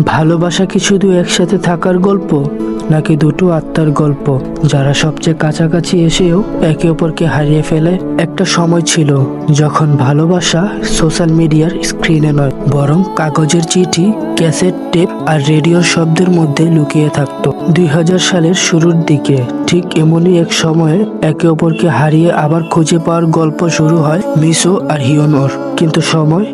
ভালোবাসা কি শুধু একসাথে থাকার গল্প, নাকি দুটো আত্মার গল্প যারা সবচেয়ে কাছাকাছি এসেও একে অপরকে হারিয়ে ফেলে? একটা সময় ছিল যখন ভালোবাসা সোশ্যাল মিডিয়ার স্ক্রিনে নয়, বরং কাগজের চিঠি, ক্যাসেট টেপ আর রেডিওর শব্দের মধ্যে লুকিয়ে থাকতো। 2000 সালের শুরুর দিকে ঠিক এমনই এক সময়ে একে অপরকে হারিয়ে আবার খুঁজে পাওয়ার গল্প শুরু হয় মিসো আর হিয়নর। কিন্তু সময়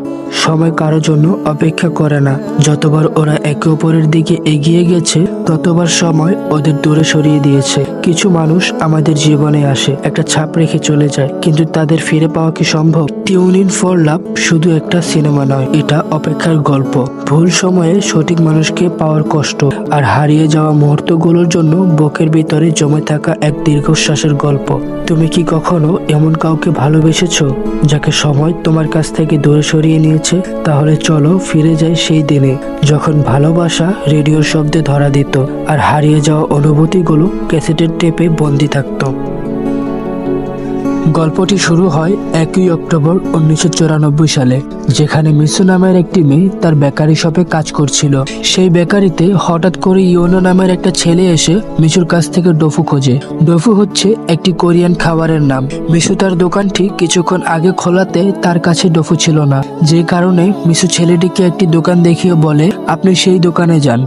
কারোর জন্য অপেক্ষা করে না। যতবার ওরা একে অপরের দিকে এগিয়ে গেছে, ততবার সময় ওদের দূরে সরিয়ে দিয়েছে। কিছু মানুষ আমাদের জীবনে আসে, একটা ছাপ রেখে চলে যায়, কিন্তু তাদের ফিরে পাওয়া কি সম্ভব? টিউন ইন ফর লাভ শুধু একটা সিনেমা নয়, এটা অপেক্ষার গল্প। ভুল সময়ে সঠিক মানুষকে পাওয়ার কষ্ট, আর হারিয়ে যাওয়া মুহূর্তগুলোর জন্য বুকের ভিতরে জমে থাকা এক দীর্ঘশ্বাসের গল্প। তুমি কি কখনো এমন কাউকে ভালোবেসেছো যাকে সময় তোমার কাছ থেকে দূরে সরিয়ে নিয়েছে? তাহলে চলো ফিরে যাই সেই দিনে যখন ভালোবাসা রেডিওর শব্দে ধরা দিত, আর হারিয়ে যাওয়া অনুভূতিগুলো ক্যাসেটের টেপে বন্দি থাকতো। গল্পটি শুরু হয় 1 অক্টোবর 1994 সালে, যেখানে মিসু নামের একটি মেয়ে তার বেকারি শপে কাজ করছিল। সেই বেকারিতে হঠাৎ করে ইয়োনো নামের একটা ছেলে এসে মিসুর কাছ থেকে ডোফু খোঁজে। ডোফু হচ্ছে একটি কোরিয়ান খাবারের নাম। মিসু তার দোকানটি কিছুক্ষণ আগে খোলাতে তার কাছে ডোফু ছিল না, যে কারণে মিসু ছেলেটিকে একটি দোকান দেখিয়ে বলে, আপনি সেই দোকানে যান,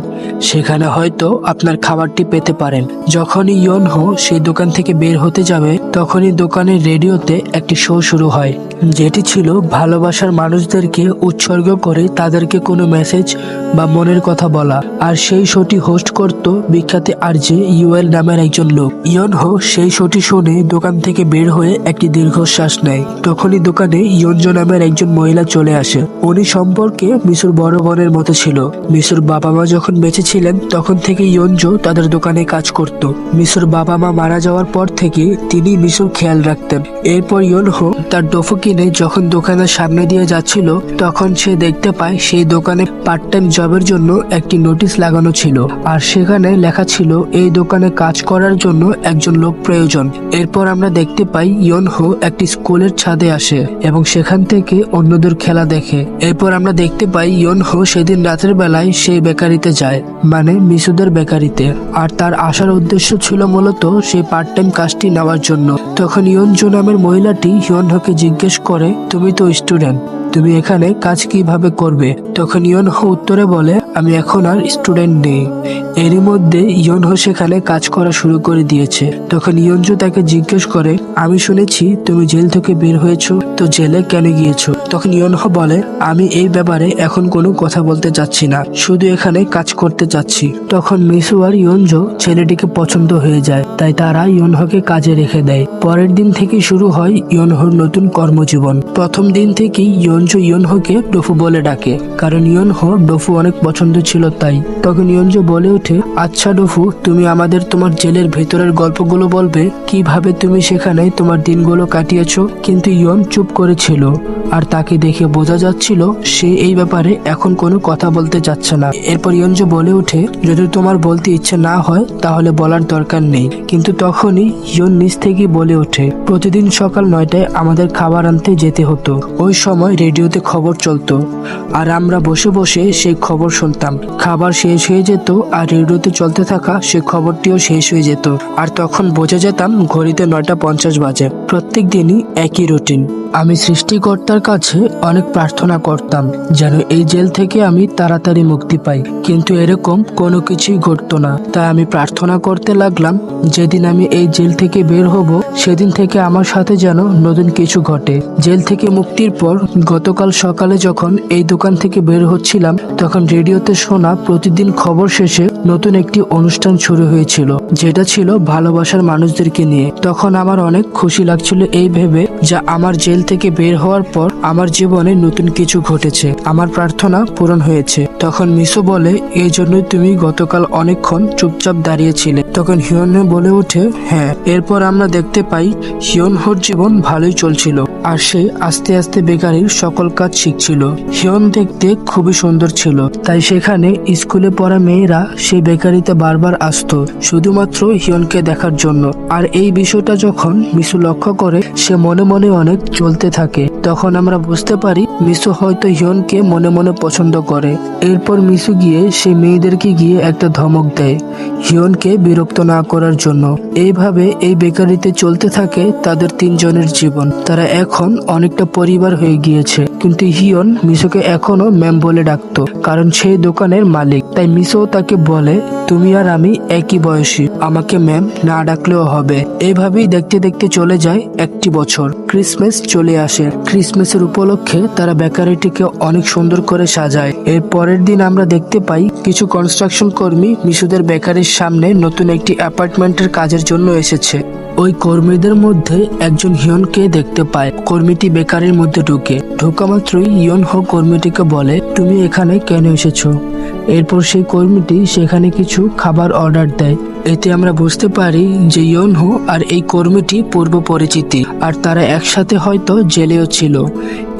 সেখানে হয়তো আপনার খাবারটি পেতে পারেন। যখনই ইয়োনহো সেই দোকান থেকে বের হতে যাবে, তখনই দোকানের রেডিওতে একটি শো শুরু হয়, যেটি ছিল ভালোবাসার মানুষদেরকে উৎসর্গ করে তাদেরকে কোনো মেসেজ বা মনের কথা বলা। আর সেই শোটি হোস্ট করত বিখ্যাত আরজে ইউএল নামের একজন লোক। ইয়োনহো সেই শোটি শুনে দোকান থেকে বের হয়ে একটি দীর্ঘশ্বাস নেয়। তখনই দোকানে ইয়োনজো নামের একজন মহিলা চলে আসে। উনি সম্পর্কে মিসুর বড় বোনের মতো ছিল। মিসুর বাবা মা যখন বেঁচে ছিলেন, তখন থেকে ইয়োনজো তাদের দোকানে কাজ করত। মিসুর বাবা মা মারা যাওয়ার পর থেকে তিনি মিসুর খেয়াল রাখতেন। এরপর ইয়োনহো তার ডোফু কিনে যখন দোকানের সামনে দিয়ে যাচ্ছিল, তখন সে দেখতে পায় সেই দোকানে পার্ট টাইম জবের জন্য একটি নোটিশ লাগানো ছিল, আর সেখানে লেখা ছিল এই দোকানে কাজ করার জন্য একজন লোক প্রয়োজন। এরপর আমরা দেখতে পাই ইয়োনহো একটি স্কুলের ছাদে আসে এবং সেখান থেকে অন্যদের খেলা দেখে। এরপর আমরা দেখতে পাই ইয়োনহো সেদিন রাতের বেলায় সেই বেকারিতে যায়, মানে মিসুদের বেকারিতে। আর তার আসার উদ্দেশ্য ছিল মূলত সেই পার্ট টাইম কাজটি নেওয়ার জন্য। তখন ইয়োনজো নামের মহিলাটি ইয়োনহোকে জিজ্ঞেস করে, তুমি তো স্টুডেন্ট, তুমি এখানে কাজ কিভাবে করবে? তখন ইয়োনহো উত্তরে বলে, আমি এখন আর স্টুডেন্ট নেই। এরই মধ্যে ইয়োনহো সেখানে কাজ করা শুরু করে দিয়েছে। তখন ইয়োনজো তাকে জিজ্ঞেস করে, আমি শুনেছি তুমি জেল থেকে বের হয়েছো, তো জেলে কেন গিয়েছো? তখন ইয়োনহো বলে, আমি এই ব্যাপারে এখন কোনো কথা বলতে চাচ্ছি না, শুধু এখানে কাজ করতে চাচ্ছি। তখন মিসু আর ইয়োনজো ছেলেটিকে পছন্দ হয়ে যায়, তাই তারা ইয়োনহোকে কাজে রেখে দেয়। পরের দিন থেকে শুরু হয় ইয়োনহোর নতুন কর্মজীবন। প্রথম দিন থেকেই ইয়োনজো ইয়োনহোকে ডোফু বলে ডাকে, কারণ ইয়োনহো ডোফু অনেক পছন্দ ছিল তাই। তখন ইয়োনজো বলে ওঠে, আচ্ছা ডোফু, তুমি আমাদের তোমার জেলের ভেতরের গল্পগুলো বলবে, কিভাবে তুমি সেখানে তোমার দিনগুলো কাটিয়েছো? কিন্তু ইয়োন চুপ করেছিল, আর তাকে দেখে বোঝা যাচ্ছিল সে এই ব্যাপারে এখন কোনো কথা বলতে চাচ্ছে না। এরপর ইয়োনজো বলে ওঠে, যদি তোমার বলতে ইচ্ছে না হয় তাহলে বলার দরকার নেই। কিন্তু তখনই ইয়োন নিজ থেকে বলে ওঠে, প্রতিদিন সকাল 9টায় আমাদের খাবার আনতে যেতে হতো। ওই সময় রেডিওতে খবর চলতো, আর আমরা বসে বসে সেই খবর শুনতাম। খাবার শেষ হয়ে যেত, আর রেডিওতে চলতে থাকা সেই খবরটিও শেষ হয়ে যেত, আর তখন বোঝা যেতাম ঘড়িতে 9:50 বাজে। প্রত্যেক দিনই একই রুটিন। আমি সৃষ্টিকর্তার কাছে অনেক প্রার্থনা করতাম যেন এই জেল থেকে আমি তাড়াতাড়ি মুক্তি পাই, কিন্তু এরকম কোনো কিছুই ঘটতো না। তাই আমি প্রার্থনা করতে লাগলাম, যেদিন আমি এই জেল থেকে বের হব, সেদিন থেকে আমার সাথে যেন নতুন কিছু ঘটে। জেল থেকে মুক্তির পর গতকাল সকালে যখন এই দোকান থেকে বের হচ্ছিলাম, তখন রেডিওতে শোনা প্রতিদিন খবর শেষে নতুন একটি অনুষ্ঠান শুরু হয়েছিল, যেটা ছিল ভালোবাসার মানুষদেরকে নিয়ে। তখন আমার অনেক খুশি লাগছিল এই ভেবে যে আমার জেল থেকে বের হওয়ার পর আমার জীবনে নতুন কিছু ঘটেছে, আমার প্রার্থনা পূরণ হয়েছে। তখন মিসু বলে, এই জন্যই তুমি গতকাল অনেকক্ষণ চুপচাপ দাঁড়িয়েছিলে। তখন হিয়নহো বলে ওঠে, হ্যাঁ। এরপর আমরা দেখতে পাই হিয়নহোর জীবন ভালোই চলছিল, আর সে আস্তে আস্তে বেকারির সকল কাজ শিখছিল। হিয়ন দেখতে খুবই সুন্দর ছিল, তাই সেখানে স্কুলে পড়া মেয়েরা সেই বেকারিতে বারবার আসতো শুধুমাত্র হিয়নকে দেখার জন্য। আর এই বিষয়টা যখন মিসু লক্ষ্য করে, সে মনে মনে অনেক চলতে থাকে। তখন আমরা বুঝতে পারি মিসু হয়তো হিয়নকে মনে মনে পছন্দ করে। এরপর মিসু গিয়ে সেই মেয়েদেরকে গিয়ে একটা ধমক দেয় হিয়নকে বিরক্ত না করার জন্য। এইভাবে এই বেকারিতে চলতে থাকে তাদের তিনজনের জীবন। তারা এখন অনেকটা পরিবার হয়ে গিয়েছে, কিন্তু হিয়ন মিসুকে এখনো ম্যাম বলে ডাকতো, কারণ সেই দোকানের মালিক। তাই মিসু তাকে বলে, তুমি আর আমি একই বয়সী, আমাকে ম্যাম না ডাকলেও হবে। এইভাবেই দেখতে দেখতে চলে যায় একটি বছর। ক্রিসমাস চলে আসে। ক্রিসমাসের উপলক্ষে তারা বেকারিটিকে অনেক সুন্দর করে সাজায়। এর পরের দিন আমরা দেখতে পাই কিছু কনস্ট্রাকশন কর্মী মিশুদের বেকারির সামনে নতুন একটি অ্যাপার্টমেন্টের কাজের জন্য এসেছে। ওই কর্মীদের মধ্যে একজন হিয়নকে দেখতে পায়। কর্মীটি বেকারির মধ্যে ঢোকা মাত্রই ইয়ন হো কর্মীটিকে বলে, তুমি এখানে কেন এসেছো? এরপর সেই কর্মীটি সেখানে কিছু খাবার অর্ডার দেয়। এতে আমরা বুঝতে পারি যে ইয়নহো আর এই কর্মীটি পূর্ব পরিচিতি, আর তারা একসাথে হয়তো জেলেও ছিল।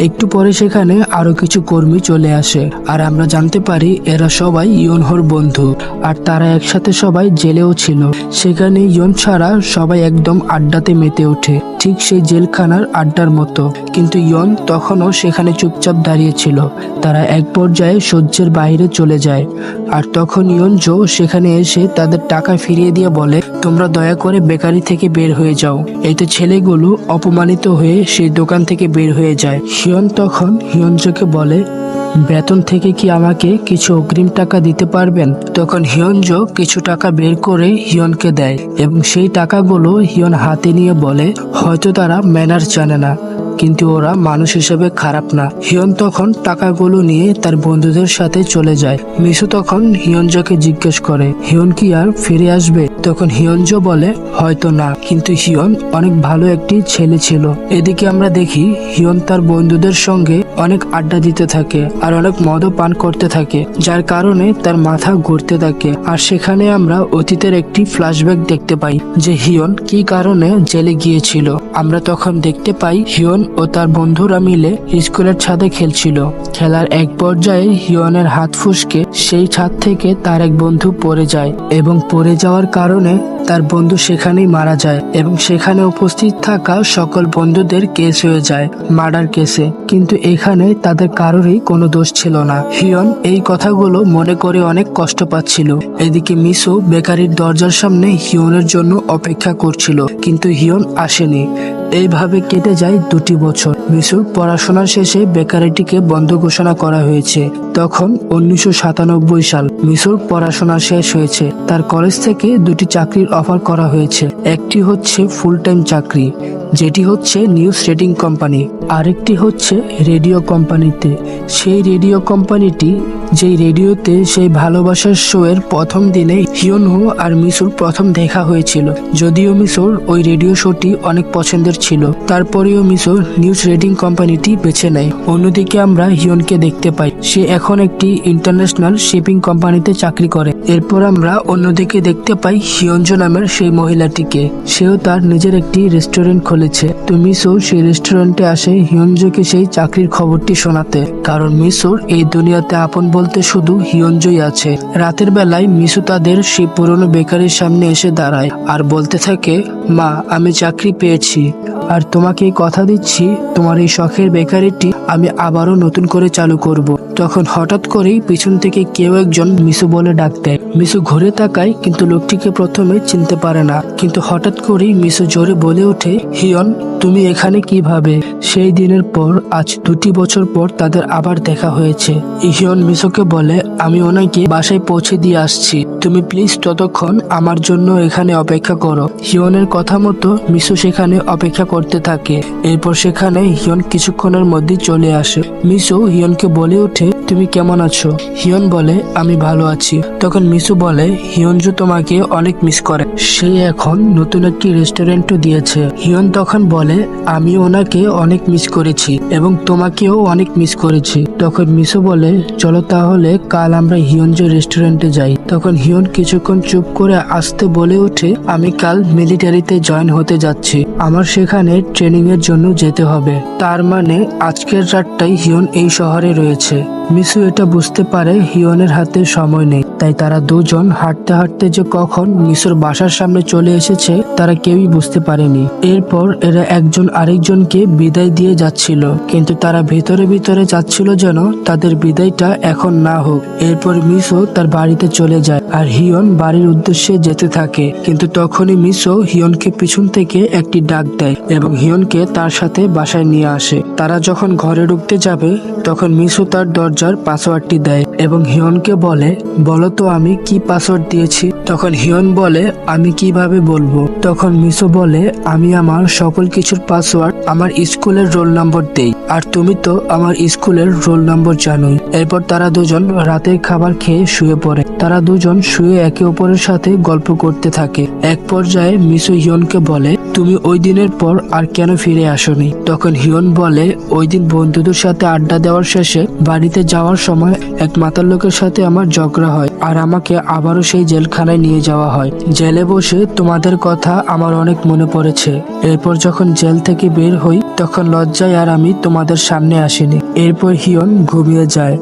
একটু পরে সেখানে আরো কিছু কর্মী চলে আসে, আর আমরা জানতে পারি এরা সবাই ইয়নহোর বন্ধু, আর তারা একসাথে সবাই জেলেও ছিল। সেখানে ইয়ন ছাড়া সবাই একদম আড্ডাতে মেতে ওঠে, ঠিক সেই জেলখানার আড্ডার মতো। কিন্তু ইয়ন তখনও সেখানে চুপচাপ দাঁড়িয়ে ছিল। তারা এক পর্যায়ে সহ্যের বাইরে চলে যায়, আর তখন ইয়ন জো সেখানে এসে তাদের টাকা ফিরিয়ে দিয়ে বলে, তোমরা দয়া করে বেকারি থেকে বের হয়ে যাও। এতে ছেলেগুলো অপমানিত হয়ে সেই দোকান থেকে বের হয়ে যায়। হিয়ন তখন হিয়নজোকে বলে, বেতন থেকে কি আমাকে কিছু অগ্রিম টাকা দিতে পারবেন? তখন হিয়নজো কিছু টাকা বের করে হিয়নকে দেয়, এবং সেই টাকাগুলো হিয়ন হাতে নিয়ে বলে, হয়তো তারা ম্যানার জানে না, কিন্তু ওরা মানুষ হিসেবে খারাপ না। হিয়ন তখন টাকাগুলো নিয়ে তার বন্ধুদের সাথে চলে যায়। মিশু তখন হিয়নজোকে জিজ্ঞেস করে, হিয়ন কি আর ফিরে আসবে? তখন হিয়নজো বলে, হয়তো না, কিন্তু হিয়ন অনেক ভালো একটি ছেলে ছিল। এদিকে আমরা দেখি হিয়ন তার বন্ধুদের সঙ্গে অনেক আড্ডা দিতে থাকে আর অনেক মদও পান করতে থাকে, যার কারণে তার মাথা ঘুরতে থাকে। আর সেখানে আমরা অতীতের একটি ফ্ল্যাশব্যাক দেখতে পাই যে হিয়ন কি কারণে জেলে গিয়েছিল। আমরা তখন দেখতে পাই হিয়ন ও তার বন্ধুরা মিলে স্কুলের ছাদে খেলছিল। খেলার এক পর্যায়ে হিয়নের হাত ফুসকে সেই ছাদ থেকে তার এক বন্ধু পড়ে যায়, এবং পড়ে যাওয়ার কারণে তার বন্ধু সেখানেই মারা যায়, এবং সেখানে উপস্থিত থাকা সকল বন্ধুদের কেস হয়ে যায় মার্ডার কেসে। কিন্তু এখানে তাদের কারোরই কোনো দোষ ছিল না। হিয়ন এই কথাগুলো মনে করে অনেক কষ্ট পাচ্ছিল। এদিকে মিসু বেকারির দরজার সামনে হিয়নের জন্য অপেক্ষা করছিল, কিন্তু হিয়ন আসেনি। এইভাবে কেটে যায় 2টি বছর। মিসুর পড়াশোনার শেষে বেকারিটিকে বন্ধ ঘোষণা করা হয়েছে। তখন 1997 সাল। মিসুর পড়াশোনা শেষ হয়েছে। তার কলেজ থেকে 2টি চাকরির অফার করা হয়েছে। একটি হচ্ছে ফুল টাইম চাকরি, যেটি হচ্ছে নিউজ রেটিং কোম্পানি, আরেকটি হচ্ছে রেডিও কোম্পানিতে। সেই রেডিও কোম্পানিটি যেই রেডিওতে সেই ভালোবাসার শো এর প্রথম দিনে হিয়নহো আর মিসুর প্রথম দেখা হয়েছিল। যদিও মিসুর ওই রেডিও শোটি অনেক পছন্দের ছিল, তারপরেও মিসুর নিউজ রেটিং কোম্পানিটি বেছে নেয়। অন্যদিকে আমরা হিয়নকে দেখতে পাই, সে এখন একটি ইন্টারন্যাশনাল শিপিং কোম্পানিতে চাকরি করে। এরপর আমরা অন্যদিকে দেখতে পাই হিয়নজো নামের সেই মহিলাটিকে। সেও তার নিজের একটি রেস্টুরেন্ট খুলেছে। তো মিসু সেই রেস্টুরেন্টে আসে হিয়নজোকে সেই চাকরির খবরটি শোনাতে, কারণ মিসুর এই দুনিয়াতে আপন বলতে শুধু হিয়নজোই আছে। রাতের বেলায় মিসু তাদের সেই পুরনো বেকারির সামনে এসে দাঁড়ায় আর বলতে থাকে, মা, আমি চাকরি পেয়েছি, আর তোমাকে কথা দিচ্ছি তোমার এই শখের বেকারিটি আমি আবারও নতুন করে চালু করব। তখন হঠাৎ করেই পিছন থেকে কেউ একজন মিসু বলে ডাক দেয়। মিসু ঘুরে তাকায়, কিন্তু লোকটিকে প্রথমে চিনতে পারে না। কিন্তু হঠাৎ করেই মিসু জোরে বলে ওঠে, হিয়ন, তুমি এখানে কিভাবে? সেই দিনের পর আজ 2টি বছর পর তাদের আবার দেখা হয়েছে। হিয়ন মিসুকে বলে, আমি ওনাকে বাসায় পৌঁছে দিয়ে আসছি, তুমি প্লিজ ততক্ষণ আমার জন্য এখানে অপেক্ষা করো। হিয়নের কথা মতো মিসু সেখানে অপেক্ষা করতে থাকে। এরপর সেখানে হিয়ন কিছুক্ষণের মধ্যে চলে আসে। মিসু হিয়নকে বলে ওঠে, তুমি কেমন আছো? হিয়ন বলে, আমি ভালো আছি। তখন মিসু বলে, হিয়নজো তোমাকে অনেক মিস করে, সে এখন নতুন একটি রেস্টুরেন্টও দিয়েছে। হিয়ন তখন বলে, আমি ওনাকে অনেক মিস করেছি এবং তোমাকেও অনেক মিস করেছি। তখন মিসু বলে, চলো তাহলে কাল আমরা হিয়নজো রেস্টুরেন্টে যাই। তখন হিয়ন কিছুক্ষণ চুপ করে আসতে বলে ওঠে, আমি কাল মিলিটারিতে জয়েন হতে যাচ্ছি, আমার সেখানে ট্রেনিং এর জন্য যেতে হবে। তার মানে আজকের রাতটাই হিয়ন এই শহরে রয়েছে। মিসু এটা বুঝতে পারে হিয়নের হাতে সময় নেই, তাই তারা দুজন হাঁটতে হাঁটতে যে কখন মিসুর বাসার সামনে চলে এসেছে তারা কেউই বুঝতে পারেনি। এরপর এরা একজন আরেকজনকে বিদায় দিয়ে যাচ্ছিল, কিন্তু তারা ভিতরে ভিতরে যাচ্ছিল যেন তাদের বিদায়টা এখন না হোক। এরপর মিসু তার বাড়িতে চলে যায় আর হিয়ন বাড়ির উদ্দেশ্যে যেতে থাকে, কিন্তু তখনই মিসু হিয়নকে পিছন থেকে একটি ডাক দেয় এবং হিয়নকে তার সাথে বাসায় নিয়ে আসে। তারা যখন ঘরে ঢুকতে যাবে তখন মিসু তার দরজার পাসওয়ার্ডটি দেয় এবং হিয়নকে বলে, বলো তো আমি কি পাসওয়ার্ড দিয়েছি। তখন হিয়ন বলে, আমি কিভাবে বলবো। তখন মিসু বলে, আমি আমার সকল কিছুর পাসওয়ার্ড আমার স্কুলের রোল নম্বর দেই, আর তুমি তো আমার স্কুলের রোল নম্বর জানোই। এরপর তারা দুজন রাতের খাবার খেয়ে শুয়ে পড়ে। তারা দুজন শুয়ে একে অপরের সাথে গল্প করতে থাকে। এক পর্যায়ে মিসু হিয়নকে বলে, তুমি ওই দিনের পর আর কেন ফিরে আসোনি। তখন হিয়ন বলে, ওই দিন বন্ধুদের সাথে আড্ডা দেওয়ার শেষে বাড়িতে যাওয়ার সময় এক মাতাল লোকের সাথে আমার ঝগড়া হয় আর আমাকে আবারও সেই জেলখানায় নিয়ে যাওয়া হয়। জেলে বসে তোমাদের কথা আমার অনেক মনে পড়েছে। এরপর যখন জেল থেকে বের হই তখন লজ্জায় আর আমি তোমাদের সামনে আসিনি। এরপর হিয়ন ঘুমিয়ে যায়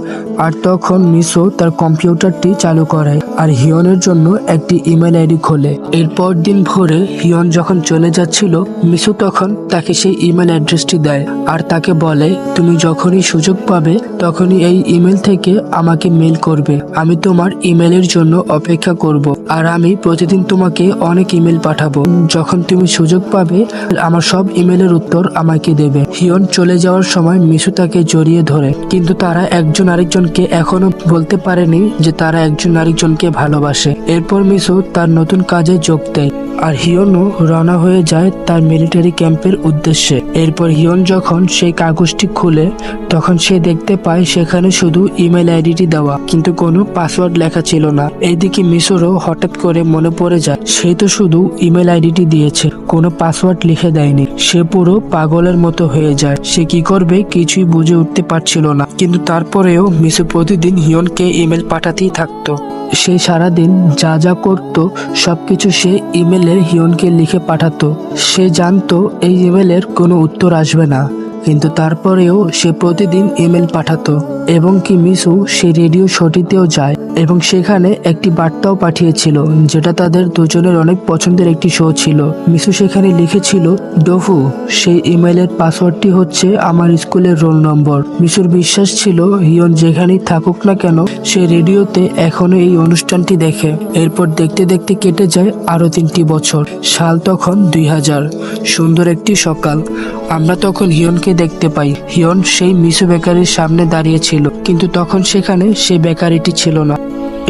আর তখন মিসু তার কম্পিউটারটি চালু করে আর হিয়নের জন্য একটি ইমেল আইডি খোলে। এরপর দিন ভোরে হিয়ন যখন চলে যাচ্ছিল মিসু তখন তাকে সেই ইমেল অ্যাড্রেসটি দেয় আর তাকে বলে, তুমি যখনই সুযোগ পাবে তখনই এই ইমেল থেকে আমাকে মেল করবে। আমি তোমার ইমেলের জন্য অপেক্ষা করব আর আমি প্রতিদিন তোমাকে অনেক ইমেল পাঠাবো। যখন তুমি সুযোগ পাবে আমার সব ইমেলের উত্তর আমাকে দেবে। হিয়ন চলে যাওয়ার সময় মিসু তাকে জড়িয়ে ধরে, কিন্তু তারা একজন আরেকজনকে এখনো বলতে পারেনি যে তারা একজন আরেকজনকে ভালোবাসে। এরপর মিসু তার নতুন কাজে যোগ দেয় আর হিয়নও রওনা হয়ে যায় তার মিলিটারি ক্যাম্পের উদ্দেশ্যে। এরপর হিয়ন যখন সেই কাগজটি খুলে তখন সে দেখতে পায় সেখানে শুধু ইমেল আইডিটি দেওয়া, কিন্তু কোনো পাসওয়ার্ড লেখা ছিল না। এইদিকে মিসুরও হঠাৎ করে মনে পড়ে যায় সে তো শুধু ইমেল আইডিটি দিয়েছে, কোনো পাসওয়ার্ড লিখে দেয়নি। সে পুরো পাগলের মতো হয়ে যায়। সে কি করবে কিছুই বুঝে উঠতে পারছিল না, কিন্তু তারপরেও মিসু প্রতিদিন হিয়নকে ইমেল পাঠাতেই থাকতো। সে সারাদিন যা যা করত সবকিছু সে ইমেলে হিয়নকে লিখে পাঠাতো। সে জানতো এই ইমেলের কোনো উত্তর আসবে না, কিন্তু তারপরেও সে প্রতিদিন ইমেল পাঠাতো। এবং কি মিসু সে রেডিও শোটিতেও যায় এবং সেখানে একটি বার্তাও পাঠিয়েছিল যেটা তাদের দুজনের অনেক পছন্দের একটি শো ছিল। মিসু সেখানে লিখেছিল, ডোফু। সেই ইমেলের পাসওয়ার্ডটি হচ্ছে আমার স্কুলের রোল নম্বর। মিসুর বিশ্বাস ছিল হিয়ন যেখানেই থাকুক না কেন সে রেডিওতে এখনো এই অনুষ্ঠানটি দেখে। এরপর দেখতে দেখতে কেটে যায় আরো 3টি বছর। সাল তখন 2000। সুন্দর একটি সকাল। আমরা তখন হিয়নকে দেখতে পাই। হিয়ন সেই মিসু বেকারির সামনে দাঁড়িয়েছিল, কিন্তু তখন সেখানে সেই বেকারিটি ছিল না।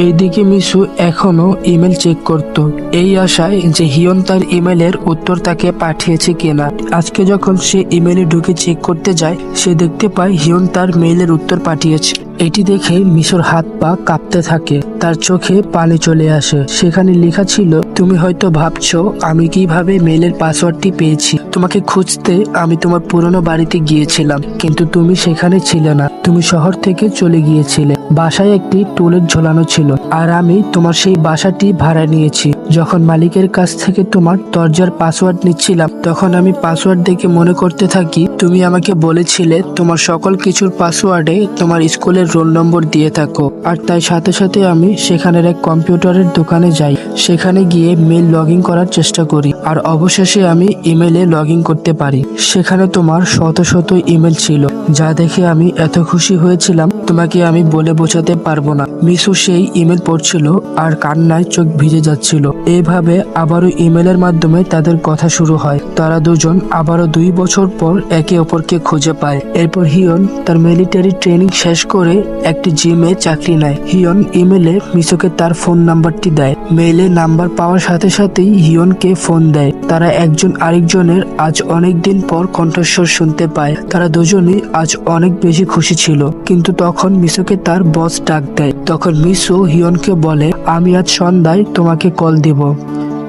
এইদিকে মিসু এখনো ইমেল চেক করত, এই আশায় যে হিয়ন তার ইমেলের উত্তর তাকে পাঠিয়েছে কিনা। আজকে যখন সে ইমেলে ঢুকে চেক করতে যায় সে দেখতে পায় হিয়ন তার মেইলের উত্তর পাঠিয়েছে। এটি দেখে মিসুর হাত পা কাঁপতে থাকে, তার চোখে পানি চলে আসে। সেখানে লেখা ছিল, তুমি হয়তো ভাবছো আমি কিভাবে মেইলের পাসওয়ার্ডটি পেয়েছি। তোমাকে খুঁজতে আমি তোমার পুরনো বাড়িতে গিয়েছিলাম, কিন্তু তুমি সেখানে ছিলে না। তুমি শহর থেকে চলে গিয়েছিলে। বাসায় একটি টুলেট ঝোলানো ছিল আর আমি তোমার সেই বাসাটি ভাড়া নিয়েছি। যখন মালিকের কাছ থেকে তোমার দরজার পাসওয়ার্ড নিচ্ছিলাম তখন আমি পাসওয়ার্ড দেখে মনে করতে থাকি তুমি আমাকে বলেছিলে তোমার সকল কিছুর পাসওয়ার্ডে তোমার স্কুলের রোল নম্বর দিয়ে থাকো। আর তাই সাথে সাথে আমি সেখানের এক কম্পিউটারের দোকানে যাই। সেখানে গিয়ে মেল লগ ইন করার চেষ্টা করি আর অবশেষে আমি ইমেলে লগ ইন করতে পারি। সেখানে তোমার শত শত ইমেল ছিল, যা দেখে আমি এত খুশি হয়েছিলাম তোমাকে আমি বলে বোঝাতে পারবো না। মিসু সেই ইমেল পড়ছিল আর কান্নায় চোখ ভিজে যাচ্ছিল। এইভাবে আবারও ইমেলের মাধ্যমে তাদের কথা শুরু হয়। তারা দুজন আবারও 2 বছর পর একে অপরকে খুঁজে পায়। এরপর হিয়ন তার মিলিটারি ট্রেনিং শেষ করে একটি জিমে চাকরি নেয়। হিয়ন ইমেলে মিসুকে তার ফোন নাম্বারটি দেয়। মেইলে নাম্বার পাওয়ার সাথে সাথেই হিয়নকে ফোন দেয়। তারা একজন আরেকজনের আজ অনেক দিন পর কণ্ঠস্বর শুনতে পায়। তারা দুজনই আজ অনেক বেশি খুশি ছিল, কিন্তু তখন মিসুকে তার বস ডাক দেয়। তখন মিসু হিয়নকে বলে, আমি আজ সন্ধ্যায় তোমাকে কল দিব।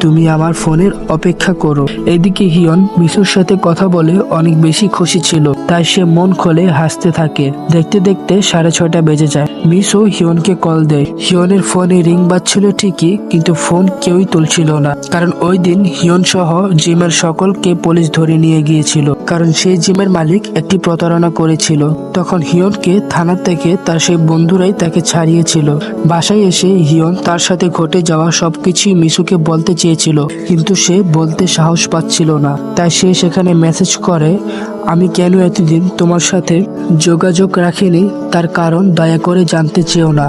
তুমি আমার ফোনের অপেক্ষা করো। এদিকে হিয়ন মিশুর সাথে কথা বলে অনেক বেশি খুশি ছিল, তাই সে মন খুলে হাসতে থাকে। দেখতে দেখতে 6:30 বেজে যায়। মিশু হিয়নকে কল দেয়। হিয়নের ফোনে রিং বাজছিল ঠিকই, কিন্তু ফোন কেউই তুলছিল না, কারণ ওই দিন হিয়ন সহ জিমের সকলকে পুলিশ ধরে নিয়ে গিয়েছিল, কারণ সেই জিমের মালিক একটি প্রতারণা করেছিল। তখন হিয়নকে থানা থেকে তার সেই বন্ধুরাই তাকে ছাড়িয়েছিল। বাসায় এসে হিয়ন তার সাথে ঘটে যাওয়া সবকিছুই মিশুকে বলতে চেয়েছিল, কিন্তু সে বলতে সাহস পাচ্ছিল না। তাই সে সেখানে মেসেজ করে, আমি কেন এতদিন তোমার সাথে যোগাযোগ রাখিনি তার কারণ দয়া করে জানতে চেও না।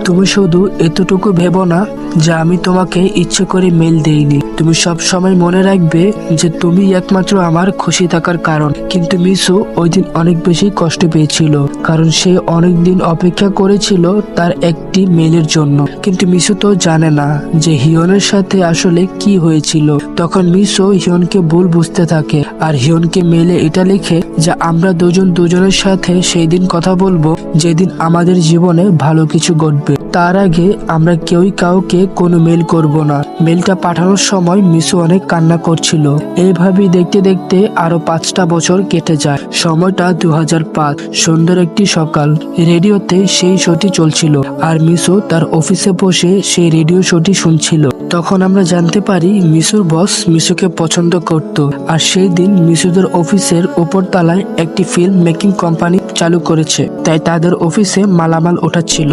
তুমি শুধু এতটুকু ভেবো না যে আমি তোমাকে ইচ্ছে করে মেল দেইনি। তুমি সব সময় মনে রাখবে যে তুমি একমাত্র আমার খুশি থাকার কারণ। কিন্তু মিশু ওই দিন অনেক বেশি কষ্ট পেয়েছিল, কারণ সে অনেক দিন অপেক্ষা করেছিল তার একটি মেলের জন্য। কিন্তু মিশু তো জানে না যে হিয়নের সাথে আসলে কি হয়েছিল। তখন মিশু হিয়নকে ভুল বুঝতে থাকে, আর হিয়নকে মেলে এটা লিখে যে আমরা দুজনের সাথে সেই দিন কথা বলবো যেদিন আমাদের জীবনে ভালো কিছু ঘটবে। তার আগে আমরা কেউই কাউকে কোনো মেল করব না। মেলটা পাঠানোর সময় মিশু অনেক কান্না করছিল। এইভাবেই দেখতে দেখতে আরো 5টা বছর কেটে যায়। সময়টা 2005। সুন্দর একটি সকাল। রেডিওতে সেই শোটি চলছিল, আর মিশু তার অফিসে বসে সেই রেডিও শোটি শুনছিল। তখন আমরা জানতে পারি মিশুর বস মিশুকে পছন্দ করত, আর সেই দিন মিশুদের অফিসের উপর তলায় একটি ফিল্ম মেকিং কোম্পানি চালু করেছে, তাই তাদের অফিসে মালামাল ওঠাচ্ছিল।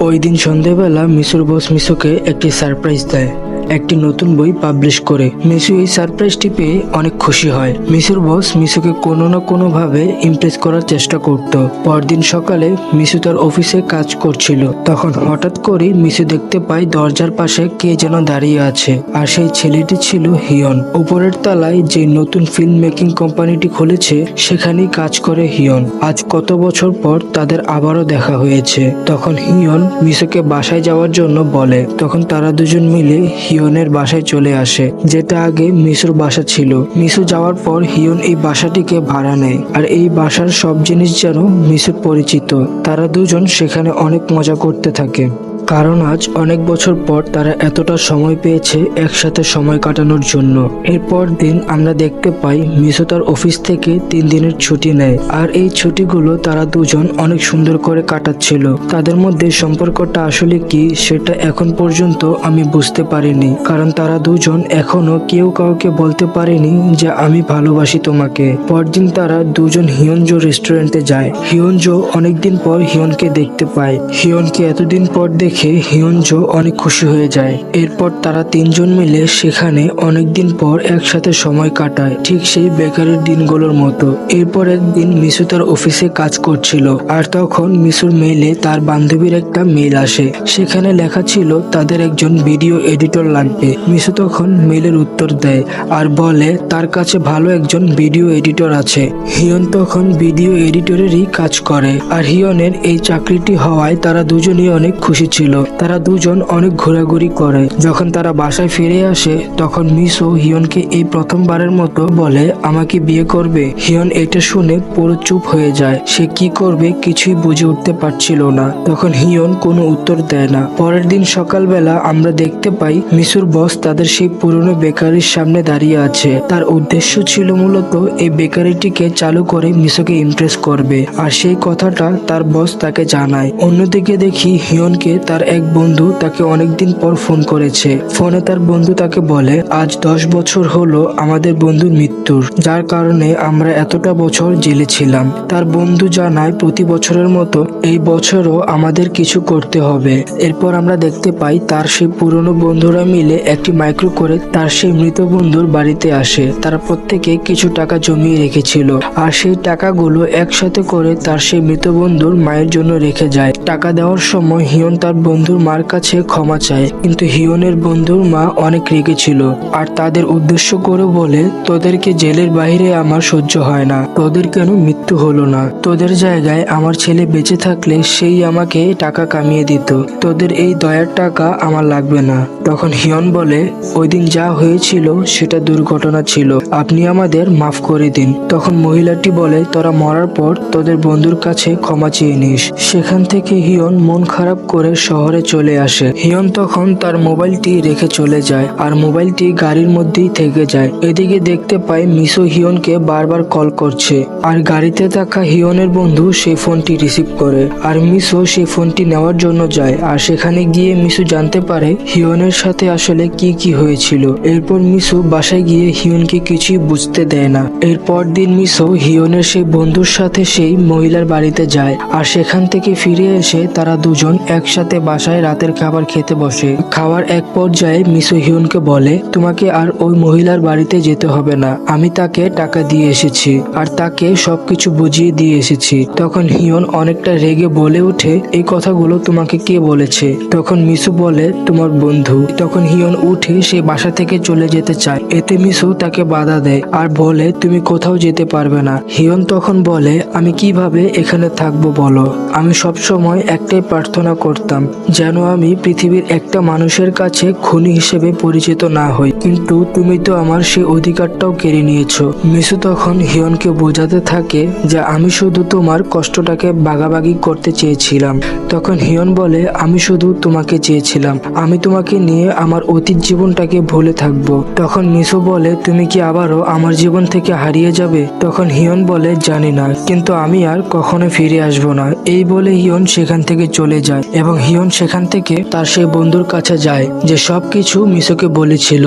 ওই দিন সন্ধ্যাবেলা মিশুর বস মিশুকে একটি সারপ্রাইজ দেয়, একটি নতুন বই পাবলিশ করে। মিশু এই সারপ্রাইজটি পেয়ে অনেক খুশি হয়। মিশুর বস মিশুকে কোনো না কোনো ভাবে ইমপ্রেস করার চেষ্টা করত। পরদিন সকালে মিশু তার অফিসে কাজ করছিল, তখন হঠাৎ করে মিশু দেখতে পায় দরজার পাশে কে যেন দাঁড়িয়ে আছে, আর সেই ছেলেটি ছিল হিয়ন। উপরের তলায় যে নতুন ফিল্ম মেকিং কোম্পানিটি খুলেছে সেখানেই কাজ করে হিয়ন। আজ কত বছর পর তাদের আবারও দেখা হয়েছে। তখন হিয়ন মিশুকে বাসায় যাওয়ার জন্য বলে। তখন তারা দুজন মিলে হিয়নের বাসায় চলে আসে, যেটা আগে মিশুর বাসা ছিল। মিশু যাওয়ার পর হিয়ন এই বাসাটিকে ভাড়া নেয়, আর এই বাসার সব জিনিস যেন মিশুর পরিচিত। তারা দুজন সেখানে অনেক মজা করতে থাকে, কারণ আজ অনেক বছর পর তারা এতটা সময় পেয়েছে একসাথে সময় কাটানোর জন্য। এরপর দিন আমরা দেখতে পাই মিশু তার অফিস থেকে 3 দিনের ছুটি নেয়, আর এই ছুটিগুলো তারা দুজন অনেক সুন্দর করে কাটাচ্ছিল। তাদের মধ্যে সম্পর্কটা আসলে কি সেটা এখন পর্যন্ত আমি বুঝতে পারিনি, কারণ তারা দুজন এখনো কেউ কাউকে বলতে পারেনি যে আমি ভালোবাসি তোমাকে। পরদিন তারা দুজন হিয়নজো রেস্টুরেন্টে যায়। হিয়নজো অনেকদিন পর হিয়নকে দেখতে পায়। হিয়নকে এতদিন পর দেখে হিয়নজো অনেক খুশি হয়ে যায়। এরপর তারা 3 জন মিলে সেখানে অনেকদিন পর একসাথে সময় কাটায়, ঠিক সেই বেকারির দিনগুলোর মতো। এরপর একদিন মিশু তার অফিসে কাজ করছিল, আর তখন মিশুর মেইলে তার বান্ধবীর একটা মেইল আসে। সেখানে লেখা ছিল তাদের একজন ভিডিও এডিটর লাগবে। মিশু তখন মেইলের উত্তর দেয় আর বলে তার কাছে ভালো একজন ভিডিও এডিটর আছে। হিয়ন তখন ভিডিও এডিটরেরই কাজ করে, আর হিয়নের এই চাকরিটি হওয়ায় তারা দুজনেই অনেক খুশি ছিল। তারা দুজন অনেক ঘোরাঘুরি করে। যখন তারা বাসায় ফিরে আসে তখন মিশু হিয়নকে এই প্রথমবারের মতো বলে আমাকে বিয়ে করবে। হিয়ন এটা শুনে পুরো চুপ হয়ে যায়। সে কি করবে কিছুই বুঝে উঠতে পারছিল না। তখন হিয়ন কোনো উত্তর দেয় না। পরের দিন সকালবেলা আমরা দেখতে পাই মিশুর বস তাদের সেই পুরনো বেকারির সামনে দাঁড়িয়ে আছে। তার উদ্দেশ্য ছিল মূলত এই বেকারিটিকে চালু করে মিশুকে ইমপ্রেস করবে, আর সেই কথাটা তার বস তাকে জানায়। অন্যদিকে দেখি হিয়নকে তার এক বন্ধু তাকে অনেকদিন পর ফোন করেছে। ফোনে তার বন্ধু তাকে বলে আজ 10 বছর হলো আমাদের বন্ধুর মৃত্যুর, যার কারণে আমরা এতটা বছর জেলে ছিলাম। তার বন্ধু জানায় প্রতি বছরের মতো এই বছরও আমাদের কিছু করতে হবে। এরপর আমরা দেখতে পাই তার সেই পুরনো বন্ধুরা মিলে একটি মাইক্রো করে তার সেই মৃত বন্ধুর বাড়িতে আসে। তারা প্রত্যেকে কিছু টাকা জমিয়ে রেখেছিল, আর সেই টাকাগুলো একসাথে করে তার সেই মৃত বন্ধুর মায়ের জন্য রেখে যায়। টাকা দেওয়ার সময় হিয়ন তার বন্ধুর মার কাছে ক্ষমা চায়, কিন্তু হিয়নের বন্ধুর মা অনেক রেগেছিল, আর তাদের উদ্দেশ্য করে বলে তোদেরকে জেলের বাইরে আমার সহ্য হয় না, তোদের কেন মৃত্যু হলো না, তোদের জায়গায় আমার ছেলে বেঁচে থাকলে সেই আমাকে টাকা কামিয়ে দিত, তোদের এই দয়ার টাকা আমার লাগবে না। তখন হিয়ন বলে ওই দিন যা হয়েছিল সেটা দুর্ঘটনা ছিল, আপনি আমাদের মাফ করে দিন। তখন মহিলাটি বলে, তোরা মরার পর তোদের বন্ধুর কাছে ক্ষমা চেয়ে নিস। সেখান থেকে হিয়ন মন খারাপ করে শহরে চলে আসে। হিয়ন তখন তার মোবাইলটি রেখে চলে যায় আর মোবাইলটি গাড়ির মধ্যেই থেকে যায়। এদিকে দেখতে পায় মিসো হিয়নকে বারবার কল করছে আর গাড়িতে থাকা হিয়নের বন্ধু সেই ফোনটি রিসিভ করে আর মিসো সেই ফোনটি নেওয়ার জন্য যায়। আর সেখানে গিয়ে মিসু জানতে পারে হিয়নের সাথে আসলে কি হয়েছিল। এরপর মিসু বাসায় গিয়ে হিয়নকে কিছুই বুঝতে দেয় না। এরপর দিন মিসো হিয়নের সেই বন্ধুর সাথে সেই মহিলার বাড়িতে যায় আর সেখান থেকে ফিরে এসে তারা দুজন একসাথে বাসায় রাতের খাবার খেতে বসে। খাওয়ার এক পর্যায়ে মিসো হিয়নকে বলে, তোমাকে আর ওই মহিলার বাড়িতে যেতে হবে না, আমি তাকে টাকা দিয়ে এসেছি আর তাকে সবকিছু বুঝিয়ে দিয়ে এসেছি। তখন হিয়ন অনেকটা রেগে বলে ওঠে, এই কথাগুলো তোমাকে কে বলেছে? তখন মিসু বলে, তোমার বন্ধু। তখন হিয়ন উঠে সে বাসা থেকে চলে যেতে চায়। এতে মিসু তাকে বাধা দেয় আর বলে, তুমি কোথাও যেতে পারবে না। হিয়ন তখন বলে, আমি কিভাবে এখানে থাকবো বলো? আমি সবসময় একটাই প্রার্থনা করতাম, যেন আমি পৃথিবীর একটা মানুষের কাছে খুনি হিসেবে পরিচিত না হই, কিন্তু তুমি তো আমার সেই অধিকারটাও কেড়ে নিয়েছো। মিসু তখন হিয়নকে বোঝাতে থাকে যে আমি শুধু তোমার কষ্টটাকে ভাগাভাগি করতে চেয়েছিলাম। তখন হিয়ন বলে, আমি শুধু তোমাকে চেয়েছিলাম, আমি তোমাকে নিয়ে আমার অতীত জীবনটাকে ভুলে থাকবো। তখন মিসু বলে, তুমি কি আবারও আমার জীবন থেকে হারিয়ে যাবে? তখন হিয়ন বলে, জানি না, কিন্তু আমি আর কখনো ফিরে আসবো না। এই বলে হিয়ন সেখান থেকে চলে যায় এবং হিয়ন সেখান থেকে তার সেই বন্ধুর কাছে যায় যে সবকিছু মিসুকে বলেছিল।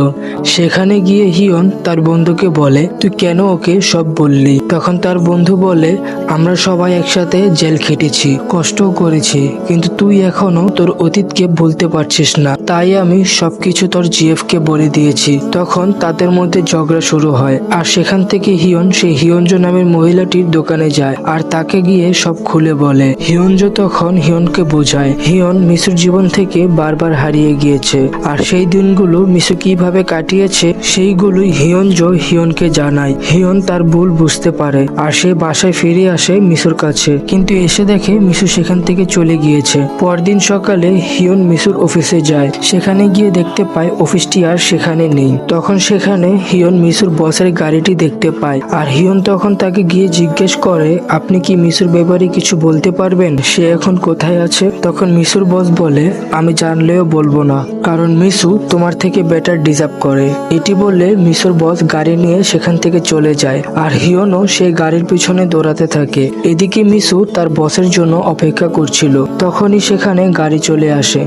সেখানে গিয়ে হিয়ন তার বন্ধুকে বলে, তুই কেন ওকে সব বললি? তখন তার বন্ধু বলে, আমরা সবাই একসাথে জেল খেটেছি, কষ্টও করেছি, কিন্তু তুই এখনো তোর অতীতকে ভুলতে পারছিস না, তাই আমি সবকিছু তোর জিএফ কে বলে দিয়েছি। তখন তাদের মধ্যে ঝগড়া শুরু হয় আর সেখান থেকে হিয়ন সেই হিয়নজো নামের মহিলাটির দোকানে যায় আর তাকে গিয়ে সব খুলে বলে। হিয়নজো তখন হিয়নকে বোঝায় হিয়ন মিসুর জীবন থেকে বারবার হারিয়ে গিয়েছে আর সেই দিনগুলো মিসু কিভাবে কাটিয়েছে সেইগুলোই হিয়নজো হিয়নকে জানায়। হিয়ন তার ভুল বুঝতে পারে আর সে বাসায় ফিরে আসে মিসুর কাছে, কিন্তু এসে দেখে মিসু সেখান থেকে চলে গিয়েছে। পরদিন সকালে হিয়ন মিসুর অফিসে যায়। সেখানে গিয়ে দেখতে পায় অফিসটি আর সেখানে নেই। তখন সেখানে হিয়ন মিসুর বসের গাড়িটি দেখতে পায় আর হিয়ন তখন তাকে গিয়ে জিজ্ঞেস করে, আপনি কি মিসুর ব্যাপারে কিছু বলতে পারবেন, সে এখন কোথায় আছে? তখন মিসুর বস বলে, আমি জানলেও বলবো না, কারণ মিসু তোমার থেকে বেটার ডিজার্ভ করে। এটি বললে মিসুর বস গাড়ি নিয়ে সেখান থেকে চলে যায় আর হিয়নও সেই গাড়ির পিছনে দৌড়াতে থাকে। এদিকে মিসু তার বসের জন্য অপেক্ষা করছিল। তখনই সেখানে গাড়ি চলে আসে।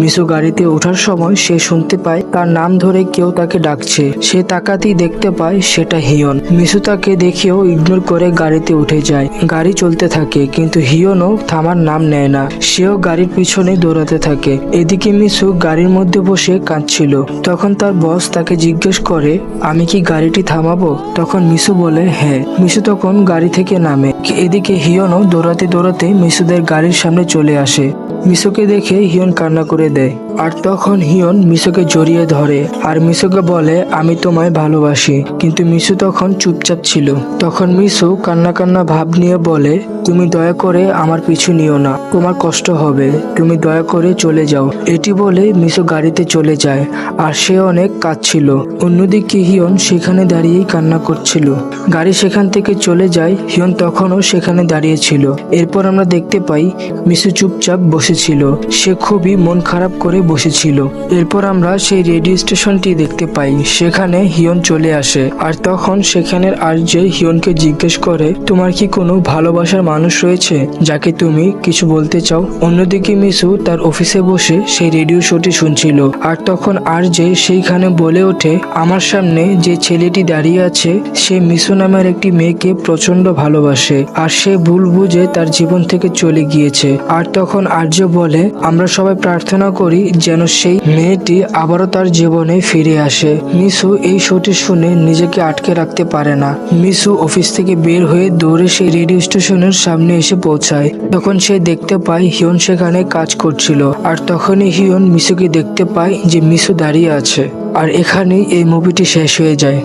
মিসু গাড়িতে ওঠার সময় সে শুনতে পায় তার নাম ধরে কেউ তাকে ডাকছে। সে তাকাতেই দেখতে পায় সেটা হিয়ন। মিসু তাকে দেখেও ইগনোর করে গাড়িতে উঠে যায়। গাড়ি চলতে থাকে, কিন্তু হিয়নও থামার নাম নেয় না, সেও গাড়ির পিছনে দৌড়াতে থাকে। এদিকে মিসু গাড়ির মধ্যে বসে কাঁদছিল। তখন তার বস তাকে জিজ্ঞেস করে, আমি কি গাড়িটি থামাবো? তখন মিসু বলে, হ্যাঁ। মিসু তখন গাড়ি থেকে নামে। এদিকে হিয়নও দৌড়াতে দৌড়াতে মিসুদের গাড়ির সামনে চলে আসে। মিসুকে দেখে হিয়ন কান্না করে দেয় আর তখন হিয়ন মিসুকে জড়িয়ে ধরে আর মিসুকে বলে, আমি তোমায় ভালোবাসি। কিন্তু মিসু তখন চুপচাপ ছিল। তখন মিসু কান্না কান্না ভাব নিয়ে বলে, তুমি দয়া করে আমার পিছু নিও না, তোমার কষ্ট হবে, তুমি দয়া করে চলে যাও। এটি বলে মিসু গাড়িতে চলে যায় আর সে অনেক কাঁদছিল। অন্যদিকে হিয়ন সেখানে দাঁড়িয়েই কান্না করছিল। গাড়ি সেখান থেকে চলে যায়, হিয়ন তখনও সেখানে দাঁড়িয়ে ছিল। এরপর আমরা দেখতে পাই মিসু চুপচাপ বসেছিল, সে খুবই মন খারাপ করে বসেছিল। এরপর আমরা সেই রেডিও স্টেশনটি দেখতে পাই। সেখানে হিয়ন চলে আসে আর তখন সেখানের আরজে হিয়নকে জিজ্ঞেস করে, তোমার কি কোনো ভালোবাসার মানুষ রয়েছে যাকে তুমি কিছু বলতে চাও? অন্যদিকে মিসু তার অফিসে বসে সেই রেডিও শোটি শুনছিল আর তখন আরজে সেইখানে বলে ওঠে, আমার সামনে যে ছেলেটি দাঁড়িয়ে আছে সে মিসু নামের একটি মেয়েকে প্রচন্ড ভালোবাসে আর সে ভুল বুঝে তার জীবন থেকে চলে গিয়েছে। আর তখন আরজে বলে, আমরা সবাই প্রার্থনা করি যেন সেই মেয়েটি আবারও তার জীবনে ফিরে আসে। মিসু এই শোটি শুনে নিজেকে আটকে রাখতে পারে না। মিসু অফিস থেকে বের হয়ে দৌড়ে সেই রেডিও স্টেশনের সামনে এসে পৌঁছায়। তখন সে দেখতে পায় হিয়ন সেখানে কাজ করছিল আর তখনই হিয়ন মিসুকে দেখতে পায় যে মিসু দাঁড়িয়ে আছে। আর এখানেই এই মুভিটি শেষ হয়ে যায়।